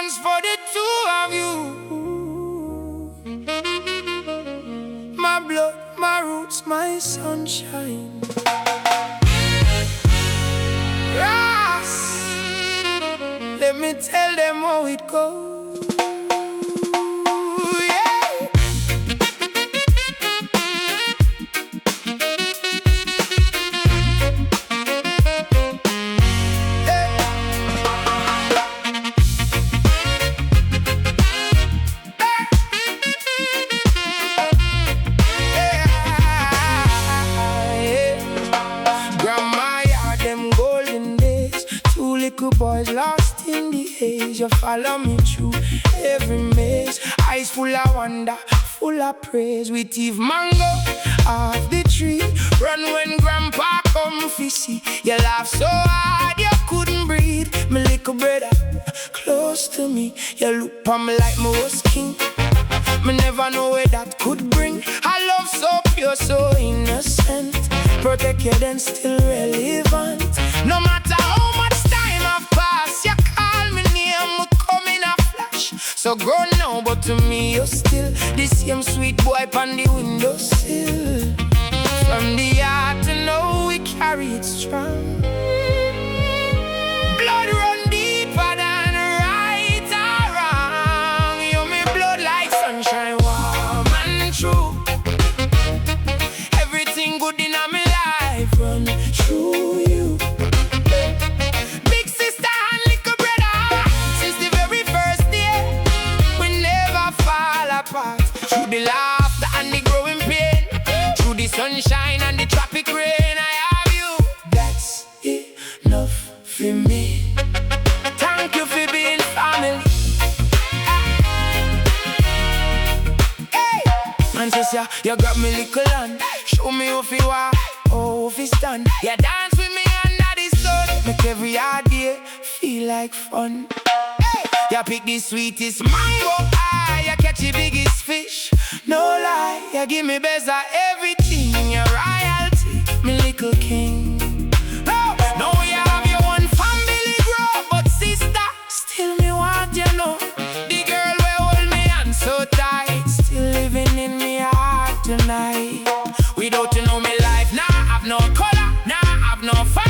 one's for the two of you. My blood, my roots, my sunshine. Yes. Let me tell them how it goes. Boys lost in the haze, you follow me through every maze. Eyes full of wonder, full of praise. We thief mango off the tree. Run when grandpa come see. You laugh so hard you couldn't breathe. My little brother close to me. You look on me like my was king. Me never know where that could bring. I love so pure, so innocent. Protect you then still relevant. No matter how much time I've passed, you call me name, we come in a flash. So grown now, but to me you're still the same sweet boy on the windowsill. From the heart to know we carry it strong. Blood run deeper than right or wrong. You're me blood like sunshine, warm and true. Everything good in my life run through you. Big sister and little brother, since the very first day, we never fall apart. Through the laughter and the growing pain, through the sunshine and the tropic rain, I have you. That's enough for me. Thank you for being family. Hey, man says you grab me little hand, show me how you walk, how you stand. You dance with me under the sun, make every hard day feel like fun. Hey, you pick the sweetest mango high, you catch the biggest fish. No lie, you give me best of everything. Your royalty, me little king. Oh, now you have your one family grow, but sister, still me want you know. The girl will hold me hand so tight, still living in me heart tonight. Without you know me life, now have no color, now have no fun.